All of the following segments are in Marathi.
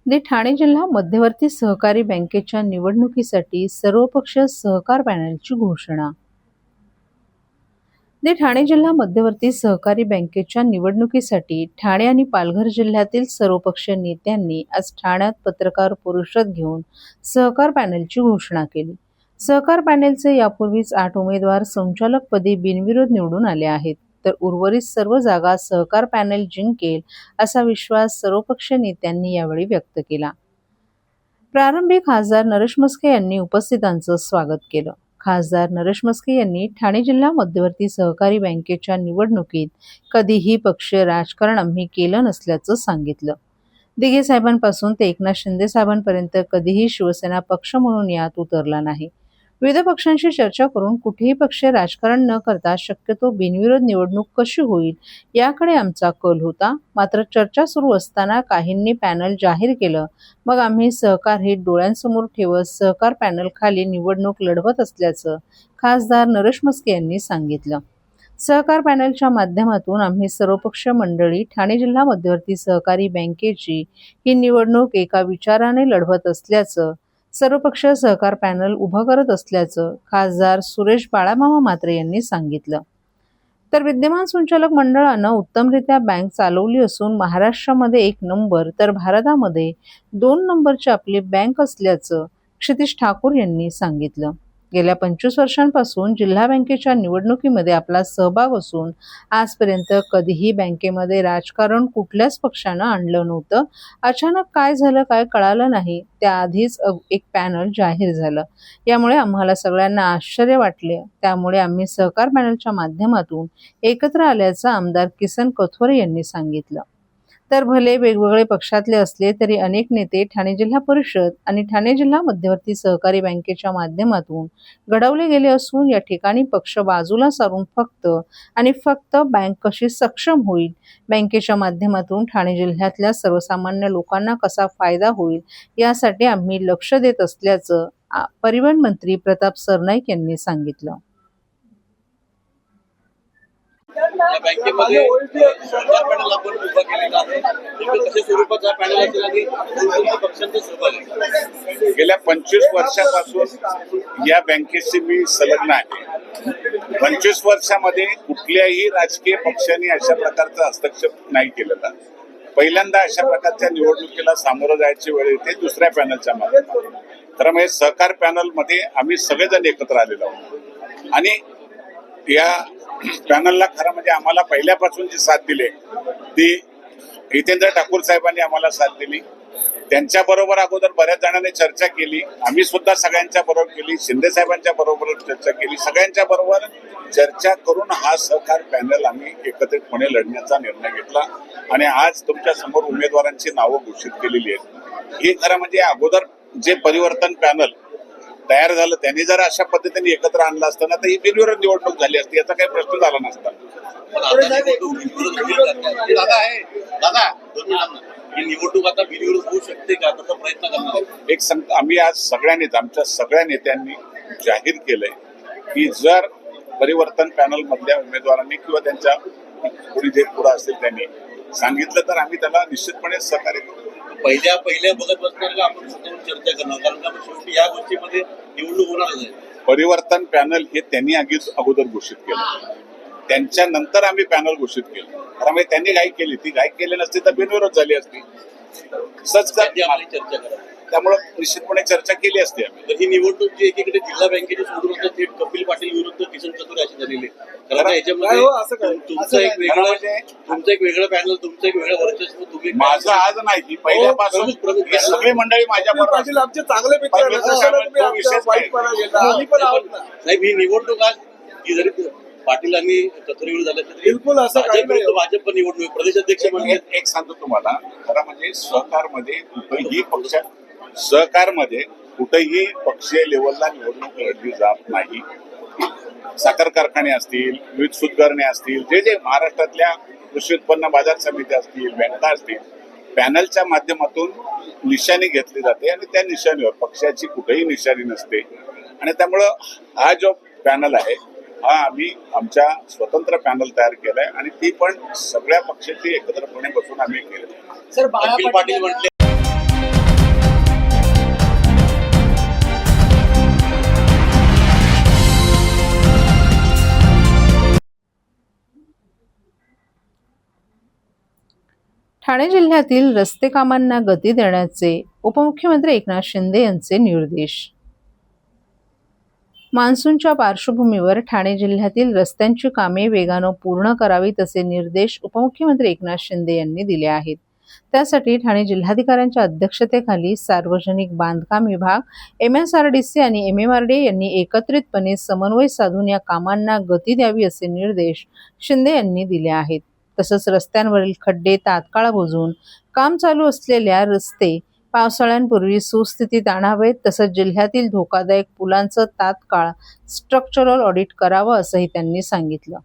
ठाणे जिल्हा मध्यवर्ती सहकारी बँकेच्या निवडणुकीसाठी सर्वपक्षीय सहकार पॅनलची घोषणा. ठाणे जिल्हा मध्यवर्ती सहकारी बँकेच्या निवडणुकीसाठी ठाणे आणि पालघर जिल्ह्यातील सर्वपक्षीय नेत्यांनी आज ठाण्यात पत्रकार परिषद घेऊन सहकार पॅनलची घोषणा केली. सहकार पॅनलचे यापूर्वीच 8 उमेदवार संचालकपदी बिनविरोध निवडून आले आहेत, तर उर्वरित सर्व जागा सहकार पॅनल जिंकेल असा विश्वास सर्वपक्षीय नेत्यांनी यावेळी व्यक्त केला. प्रारंभी खासदार नरेश म्हस्के यांनी उपस्थितांचं स्वागत केलं. खासदार नरेश म्हस्के यांनी ठाणे जिल्हा मध्यवर्ती सहकारी बँकेच्या निवडणुकीत कधीही पक्षीय राजकारण आम्ही केलं नसल्याचं सांगितलं. दिघे साहेबांपासून ते एकनाथ शिंदे साहेबांपर्यंत कधीही शिवसेना पक्ष म्हणून यात उतरला नाही. विविध पक्षांशी चर्चा करून कुठेही पक्षीय राजकारण न करता शक्यतो बिनविरोध निवडणूक कशी होईल याकडे आमचा कल होता. मात्र चर्चा सुरू असताना काहींनी पॅनल जाहीर केलं. मग आम्ही सहकार हित डोळ्यांसमोर ठेवत सहकार पॅनल खाली निवडणूक लढवत असल्याचं खासदार नरेश म्हस्के यांनी सांगितलं. सहकार पॅनलच्या माध्यमातून आम्ही सर्वपक्षीय मंडळी ठाणे जिल्हा मध्यवर्ती सहकारी बँकेची ही निवडणूक एका विचाराने लढवत असल्याचं, सर्वपक्षीय सहकार पॅनल उभं करत असल्याचं खासदार सुरेश बाळामामा म्हात्रे यांनी सांगितलं. तर विद्यमान संचालक मंडळानं उत्तमरित्या बँक चालवली असून महाराष्ट्रामध्ये 1 नंबर तर भारतामध्ये 2 नंबरची आपली बँक असल्याचं क्षितिज ठाकूर यांनी सांगितलं. गेल्या 25 वर्षांपासून जिल्हा बँकेच्या निवडणुकीमध्ये आपला सहभाग असून आजपर्यंत कधीही बँकेमध्ये राजकारण कुठल्याच पक्षानं आणलं नव्हतं. अचानक काय झालं काय कळालं नाही. त्याआधीच एक पॅनल जाहीर झालं. यामुळे आम्हाला सगळ्यांना आश्चर्य वाटले. त्यामुळे आम्ही सहकार पॅनलच्या माध्यमातून एकत्र आल्याचं आमदार किसन कथोरे यांनी सांगितलं. तर भले वेगवेगळे पक्षातले असले तरी अनेक नेते ठाणे जिल्हा परिषद आणि ठाणे जिल्हा मध्यवर्ती सहकारी बँकेच्या माध्यमातून घडवले गेले असून या ठिकाणी पक्ष बाजूला सारून फक्त बँक कशी सक्षम होईल, बँकेच्या माध्यमातून ठाणे जिल्ह्यातल्या सर्वसामान्य लोकांना कसा फायदा होईल यासाठी आम्ही लक्ष देत असल्याचं परिवहन मंत्री प्रताप सरनाईक यांनी सांगितलं. बँकेमध्ये पॅनल आपण उभा केलेला आहे. कशा स्वरूपाचा पॅनल असेल आणि कोणत्या पक्षांचा सहभाग आहे? गेल्या 25 वर्षापासून या बँकेशी मी संलग्न आहे. 25 वर्षामध्ये कुठल्याही राजकीय पक्षांनी अशा प्रकारचा हस्तक्षेप नाही केलेला. पहिल्यांदा अशा प्रकारच्या निवडणुकीला सामोरं जायची वेळ येते दुसऱ्या पॅनलच्या माध्यमातून. तर मग सहकार पॅनलमध्ये आम्ही सगळेजण एकत्र आलेलो आहोत आणि या पॅनलला खरं म्हणजे आम्हाला पहिल्यापासून जी साथ दिली ती हितेंद्र ठाकूर साहेबांनी आम्हाला साथ दिली. त्यांच्याबरोबर अगोदर बऱ्याच जणांनी चर्चा केली. आम्ही सुद्धा सगळ्यांच्या बरोबर केली. शिंदे साहेबांच्या बरोबर चर्चा केली. सगळ्यांच्या बरोबर चर्चा करून हा सहकार पॅनल आम्ही एकत्रितपणे लढण्याचा निर्णय घेतला आणि आज तुमच्या समोर उमेदवारांची नावं घोषित केलेली आहेत. हे खरं म्हणजे अगोदर जे परिवर्तन पॅनल तयार झालं त्यांनी जर अशा पद्धतीने एकत्र आणलं असतं ना तर ही बिनविरोध निवडणूक झाली असती, याचा काही प्रश्न झाला नसता. निवडणूक आता बिनविरोध होऊ शकते का, त्याचा प्रयत्न करणार? आम्ही आज सगळ्यांनीच आमच्या सगळ्या नेत्यांनी जाहीर केलंय की जर परिवर्तन पॅनल मधल्या उमेदवारांनी किंवा त्यांच्या कोणी जे पुढे असेल त्यांनी सांगितलं तर आम्ही त्याला निश्चितपणे सहकार्य करू. पहिल्या बघत बसणार आपण स्वतःहून चर्चा करणार, कारण का शेवटी या गोष्टीमध्ये निवडणूक होणारच आहे. परिवर्तन पॅनल हे त्यांनी अगोदर घोषित केलं, त्यांच्या नंतर आम्ही पॅनल घोषित केलं. कारण त्यांनी घाई केली, ती घाई केली नसती तर बिनविरोध झाली असती. चर्चा करा, त्यामुळे निश्चितपणे चर्चा केली असती आम्ही. तर ही निवडणूक जी एकीकडे जिल्हा बँकेची सोडून होतं थेट कपिल पाटील विरुद्ध किसन कथोरे अशी झालेली. कारण याच्यामध्ये तुमचं एक वेगळं पॅनल, तुमचं एक वेगळं वर्चस्व, तुम्ही माझं आज नाही पहिल्यापासून सगळी मंडळी माझ्या साहेब ही निवडणूक आज ही जरी पाटील आणि कथोरे विरुद्ध झाले तरी बिलकुल असं भाजप निवडणूक प्रदेशाध्यक्ष म्हणजे एक सांगतो तुम्हाला, खरं म्हणजे कुठेही पक्षीय लेवलला निवडणूक लढली जात नाही. साखर कारखाने असतील, विविध सुतगिरणी असतील, जे महाराष्ट्रातल्या कृषी उत्पन्न बाजार समित्या असतील, बँका असतील, पॅनलच्या माध्यमातून निशाणी घेतली जाते आणि त्या निशाणीवर पक्षाची कुठेही निशाणी नसते. आणि त्यामुळं हा जो पॅनल आहे हा आम्ही आमच्या स्वतंत्र पॅनल तयार केलाय आणि ती पण सगळ्या पक्षाची एकत्रपणे बसून आम्ही केली. सर, पाटील म्हटले ठाणे जिल्ह्यातील रस्ते कामांना गती देण्याचे उपमुख्यमंत्री एकनाथ शिंदे यांचे निर्देश. मान्सूनच्या पार्श्वभूमीवर ठाणे जिल्ह्यातील रस्त्यांची कामे वेगानं पूर्ण करावीत असे निर्देश उपमुख्यमंत्री एकनाथ शिंदे यांनी दिले आहेत. त्यासाठी ठाणे जिल्हाधिकाऱ्यांच्या अध्यक्षतेखाली सार्वजनिक बांधकाम विभाग, MSRDC आणि MMRDA यांनी एकत्रितपणे समन्वय साधून या कामांना गती द्यावी असे निर्देश शिंदे यांनी दिले आहेत. तसंच रस्त्यांवरील खड्डे तात्काळ बुजवून काम चालू असलेल्या रस्ते पावसाळ्यांपूर्वी सुस्थितीत आणावेत. तसंच जिल्ह्यातील धोकादायक पुलांचं तात्काळ स्ट्रक्चरल ऑडिट करावं असंही त्यांनी सांगितलं.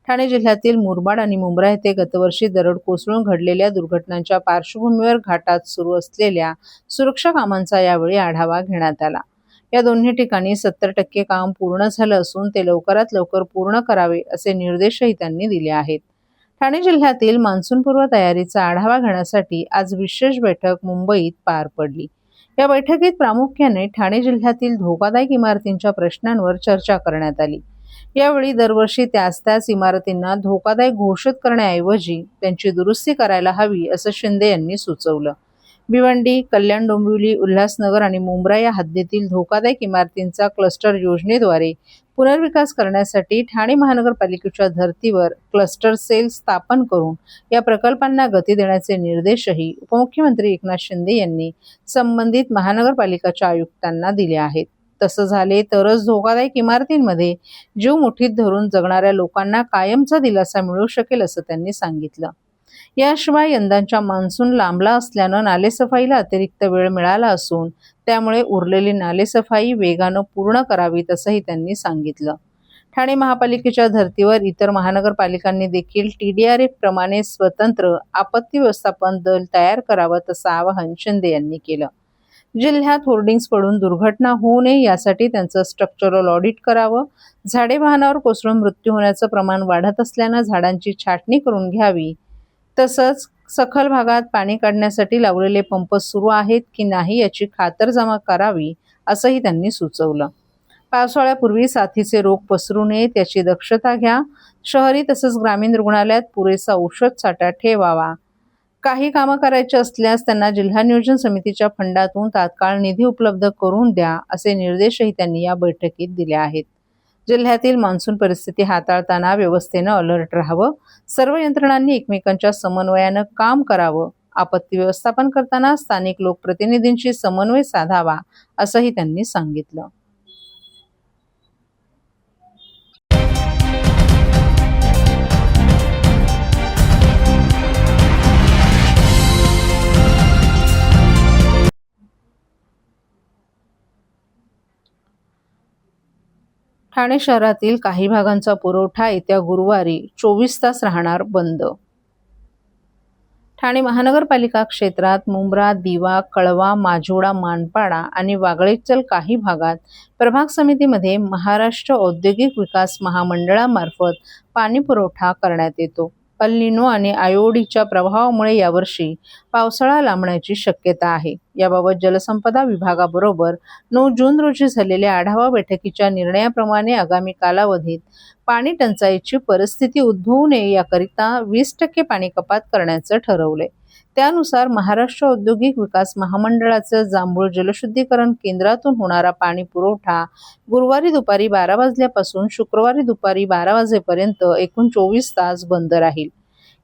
ठाणे जिल्ह्यातील मुरबाड आणि मुंब्रा येथे गतवर्षी दरड कोसळून घडलेल्या दुर्घटनांच्या पार्श्वभूमीवर घाटात सुरू असलेल्या सुरक्षा कामांचा यावेळी आढावा घेण्यात आला. या दोन्ही ठिकाणी 70% काम पूर्ण झालं असून ते लवकरात लवकर पूर्ण करावे असे निर्देशही त्यांनी दिले आहेत. ठाणे जिल्ह्यातील मान्सूनपूर्व तयारीचा आढावा घेण्यासाठी आज विशेष बैठक मुंबईत पार पडली. या बैठकीत प्रामुख्याने ठाणे जिल्ह्यातील धोकादायक इमारतींच्या प्रश्नांवर चर्चा करण्यात आली. यावेळी दरवर्षी त्याच इमारतींना धोकादायक घोषित करण्याऐवजी त्यांची दुरुस्ती करायला हवी असं शिंदे यांनी सुचवलं. भिवंडी, कल्याण डोंबिवली, उल्हासनगर आणि मुंब्रा या हद्दीतील धोकादायक इमारतींचा क्लस्टर योजनेद्वारे पुनर्विकास करण्यासाठी ठाणे महानगरपालिकेच्या धर्तीवर क्लस्टर सेल स्थापन करून या प्रकल्पांना गती देण्याचे निर्देशही उपमुख्यमंत्री एकनाथ शिंदे यांनी संबंधित महानगरपालिकाच्या आयुक्तांना दिले आहेत. तसं झाले तरच धोकादायक इमारतींमध्ये जीव मुठीत धरून जगणाऱ्या लोकांना कायमचा दिलासा मिळू शकेल असं त्यांनी सांगितलं. याशिवाय यंदाच्या मान्सून लांबला असल्यानं नालेसफाईला अतिरिक्त वेळ मिळाला असून त्यामुळे उरलेली नालेसफाई वेगानं पूर्ण करावीत असंही त्यांनी सांगितलं. ठाणे महापालिकेच्या धर्तीवर इतर महानगरपालिकांनी देखील TDRF प्रमाणे स्वतंत्र आपत्ती व्यवस्थापन दल तयार करावं असं आवाहन शिंदे यांनी केलं. जिल्ह्यात होर्डिंग्स पडून दुर्घटना होऊ नये यासाठी त्यांचं स्ट्रक्चरल ऑडिट करावं. झाडे वाहनावर कोसळून मृत्यू होण्याचं प्रमाण वाढत असल्यानं झाडांची छाटणी करून घ्यावी. तसंच सखल भागात पाणी काढण्यासाठी लावलेले पंप सुरू आहेत की नाही याची खातरजमा करावी असंही त्यांनी सुचवलं. पावसाळ्यापूर्वी साथीचे रोग पसरू नयेत याची दक्षता घ्या. शहरी तसंच ग्रामीण रुग्णालयात पुरेसा औषध साठा ठेवावा. काही कामं करायची असल्यास त्यांना जिल्हा नियोजन समितीच्या फंडातून तात्काळ निधी उपलब्ध करून द्या असे निर्देशही त्यांनी या बैठकीत दिले आहेत. जिल्ह्यातील मान्सून परिस्थिती हाताळताना व्यवस्थेनं अलर्ट राहावं. सर्व यंत्रणांनी एकमेकांच्या समन्वयानं काम करावं. आपत्ती व्यवस्थापन करताना स्थानिक लोकप्रतिनिधींशी समन्वय साधावा असंही त्यांनी सांगितलं. ठाणे शहरातील काही भागांचा पुरवठा येत्या गुरुवारी 24 तास राहणार बंद. ठाणे महानगरपालिका क्षेत्रात मुंब्रा, दिवा, कळवा, माजिवडा, मानपाडा आणि वागळेचल काही भागात प्रभाग समितीमध्ये महाराष्ट्र औद्योगिक विकास महामंडळामार्फत पाणी पुरवठा करण्यात येतो. अल निनो आणि आयोडीच्या प्रभावामुळे यावर्षी पावसाळा लांबण्याची शक्यता आहे. याबाबत जलसंपदा विभागाबरोबर 9 जून रोजी झालेल्या आढावा बैठकीच्या निर्णयाप्रमाणे आगामी कालावधीत पाणी टंचाईची परिस्थिती उद्भवू नये याकरिता 20% पाणी कपात करण्याचं ठरवलंय. त्यानुसार महाराष्ट्र औद्योगिक विकास महामंडळाचं जांभूळ जलशुद्धीकरण केंद्रातून होणारा पाणी पुरवठा गुरुवारी दुपारी 12 वाजल्यापासून शुक्रवारी दुपारी 12 वाजेपर्यंत एकूण 24 तास बंद राहील.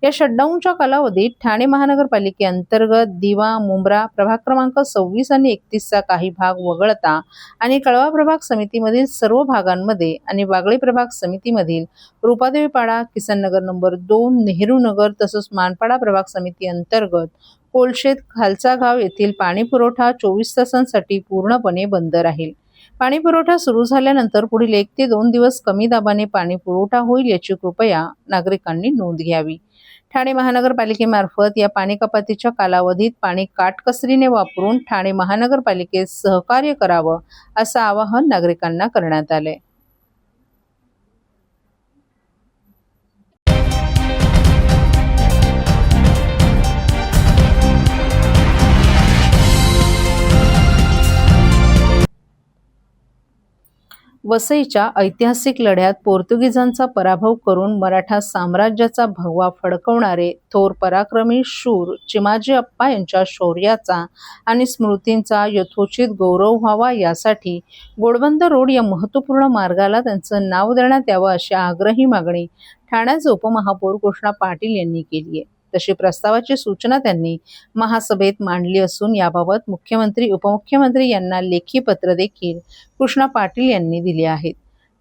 या शटडाऊनच्या कालावधीत ठाणे महानगरपालिकेअंतर्गत दिवा, मुंब्रा प्रभाग क्रमांक 26 आणि 31चा काही भाग वगळता आणि कळवा प्रभाग समितीमधील सर्व भागांमध्ये आणि वागळे प्रभाग समितीमधील रुपादेवीपाडा, किसननगर नंबर 2, नेहरू नगर तसंच मानपाडा प्रभाग समिती अंतर्गत कोलशेत, खालचा गाव येथील पाणी पुरवठा 24 तासांसाठी पूर्णपणे बंद राहील. पाणी पुरवठा सुरू झाल्यानंतर पुढील 1 ते 2 दिवस कमी दाबाने पाणी पुरवठा होईल याची कृपया नागरिकांनी नोंद घ्यावी. ठाणे महानगरपालिकेमार्फत या पाणी कपातीच्या कालावधीत पाणी काटकसरीने वापरून ठाणे महानगरपालिकेस सहकार्य करावं असं आवाहन नागरिकांना करण्यात आलंय. वसईच्या ऐतिहासिक लढ्यात पोर्तुगीजांचा पराभव करून मराठा साम्राज्याचा भगवा फडकवणारे थोर पराक्रमी शूर चिमाजी अप्पा यांच्या शौर्याचा आणि स्मृतींचा यथोचित गौरव व्हावा यासाठी घोडबंदर रोड या महत्त्वपूर्ण मार्गाला त्यांचं नाव देण्यात यावं अशी आग्रही मागणी ठाण्याचे उपमहापौर कृष्णा पाटील यांनी केली आहे. तशी प्रस्तावाची सूचना त्यांनी महासभेत मांडली असून याबाबत मुख्यमंत्री उपमुख्यमंत्री यांना लेखी पत्र देखील कृष्णा पाटील यांनी दिले आहेत.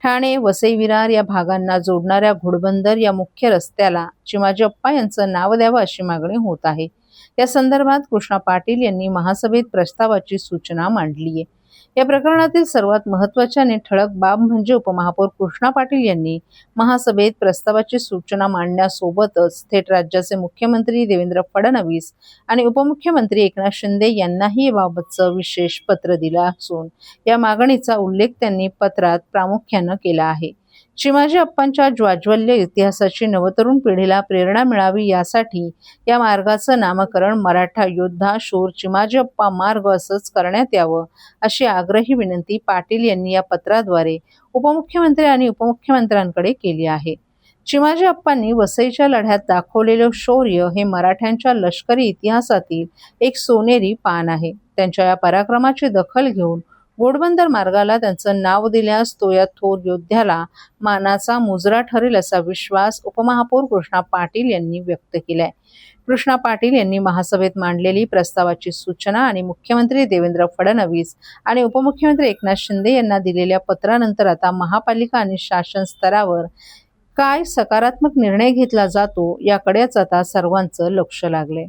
ठाणे वसई विरार या भागांना जोडणाऱ्या घोडबंदर या मुख्य रस्त्याला चिमाजी अप्पा यांचं नाव द्यावं अशी मागणी होत आहे. या संदर्भात कृष्णा पाटील यांनी महासभेत प्रस्तावाची सूचना मांडली आहे. या प्रकरणातील सर्वात महत्त्वाची आणि ठळक बाब म्हणजे उपमहापौर कृष्णा पाटील यांनी महासभेत प्रस्तावाची सूचना मांडण्यासोबतच थेट राज्याचे मुख्यमंत्री देवेंद्र फडणवीस आणि उपमुख्यमंत्री एकनाथ शिंदे यांनाही याबाबतचं विशेष पत्र दिलं असून या मागणीचा उल्लेख त्यांनी पत्रात प्रामुख्यानं केला आहे. चिमाजी अप्पांच्या ज्वाज्वल्य इतिहासाची नवतरुण पिढीला प्रेरणा मिळावी यासाठी या मार्गाचं नामकरण मराठा योद्धा शूर चिमाजी अप्पा मार्ग असंच करण्यात यावं अशी आग्रही विनंती पाटील यांनी या पत्राद्वारे उपमुख्यमंत्री आणि उपमुख्यमंत्र्यांकडे केली आहे. चिमाजी अप्पांनी वसईच्या लढ्यात दाखवलेलं शौर्य हे मराठ्यांच्या लष्करी इतिहासातील एक सोनेरी पान आहे. त्यांच्या या पराक्रमाची दखल घेऊन घोडबंदर मार्गाला त्यांचं नाव दिल्यास तो या थोर योद्ध्याला मानाचा मुजरा ठरेल असा विश्वास उपमहापौर कृष्णा पाटील यांनी व्यक्त केलाय. कृष्णा पाटील यांनी महासभेत मांडलेली प्रस्तावाची सूचना आणि मुख्यमंत्री देवेंद्र फडणवीस आणि उपमुख्यमंत्री एकनाथ शिंदे यांना दिलेल्या पत्रानंतर आता महापालिका आणि शासन स्तरावर काय सकारात्मक निर्णय घेतला जातो याकडेच आता सर्वांचं लक्ष लागलंय.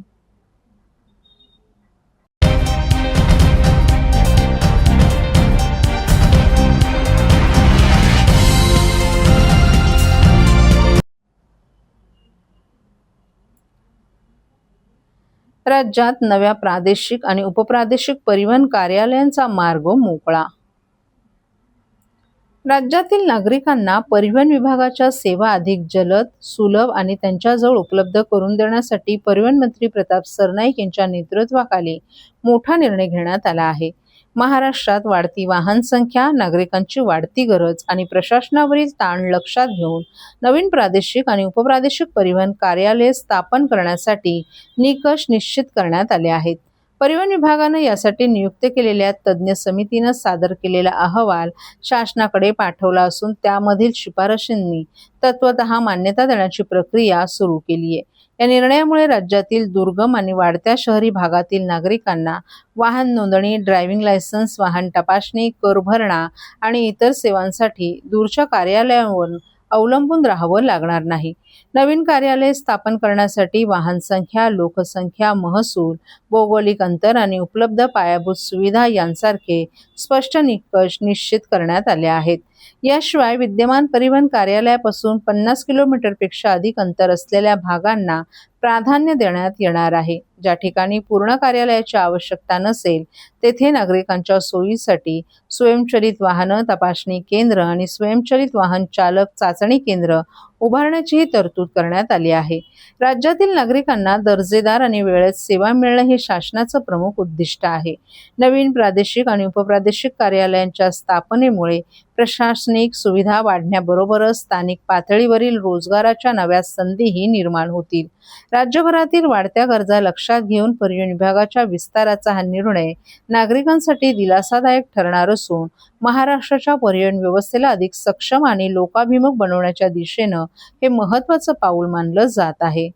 राज्यात नव्या प्रादेशिक आणि उपप्रादेशिक परिवहन कार्यालयांचा मार्ग मोकळा. राज्यातील नागरिकांना परिवहन विभागाच्या सेवा अधिक जलद, सुलभ आणि त्यांच्याजवळ उपलब्ध करून देण्यासाठी परिवहन मंत्री प्रताप सरनाईक यांच्या नेतृत्वाखाली मोठा निर्णय घेण्यात आला आहे. महाराष्ट्रात वाढती वाहन संख्या, नागरिकांची वाढती गरज आणि प्रशासनावरील ताण लक्षात घेऊन नवीन प्रादेशिक आणि उपप्रादेशिक परिवहन कार्यालये स्थापन करण्यासाठी निकष निश्चित करण्यात आले आहेत. परिवहन विभागानं यासाठी नियुक्त केलेल्या तज्ज्ञ समितीनं सादर केलेला अहवाल शासनाकडे पाठवला असून त्यामधील शिफारशींनी तत्वतः मान्यता देण्याची प्रक्रिया सुरू केली आहे. या निर्णयामुळे राज्यातील दुर्गम आणि वाढत्या शहरी भागातील नागरिकांना वाहन नोंदणी, ड्रायव्हिंग लायसन्स, वाहन तपासणी, कर भरणा आणि इतर सेवांसाठी दूरच्या कार्यालयांवर अवलंबून राहावं लागणार नाही. नवीन कार्यालय स्थापन करण्यासाठी वाहन संख्या, लोकसंख्या, महसूल, भौगोलिक अंतर आणि उपलब्ध पायाभूत सुविधा यांसारखे स्पष्ट निकष निश्चित करण्यात आले आहेत. याशिवाय विद्यमान परिवहन कार्यालयापासून 50 किलोमीटरपेक्षा अधिक अंतर असलेल्या भागांना प्राधान्य देण्यात येणार आहे. ज्या ठिकाणी पूर्ण कार्यालयाची आवश्यकता नसेल तेथे नागरिकांच्या सोयीसाठी स्वयंचलित वाहनं तपासणी केंद्र आणि स्वयंचलित वाहन चालक चाचणी केंद्र उभारण्याचीही तरतूद करण्यात आली आहे. राज्यातील नागरिकांना दर्जेदार आणि वेळेत सेवा मिळणं हे शासनाचं प्रमुख उद्दिष्ट आहे. नवीन प्रादेशिक आणि उपप्रादेशिक कार्यालयांच्या स्थापनेमुळे प्रशासनिक सुविधा वाढण्याबरोबरच स्थानिक पातळीवरील रोजगाराच्या नव्या संधीही निर्माण होतील. राज्यभरातील वाढत्या गरजा लक्षात घेऊन परिवहन विभागाच्या विस्ताराचा हा निर्णय नागरिकांसाठी दिलासादायक ठरणार असून महाराष्ट्राच्या परिवहन व्यवस्थेला अधिक सक्षम आणि लोकाभिमुख बनवण्याच्या दिशेनं हे महत्त्वाचं पाऊल मानलं जात आहे.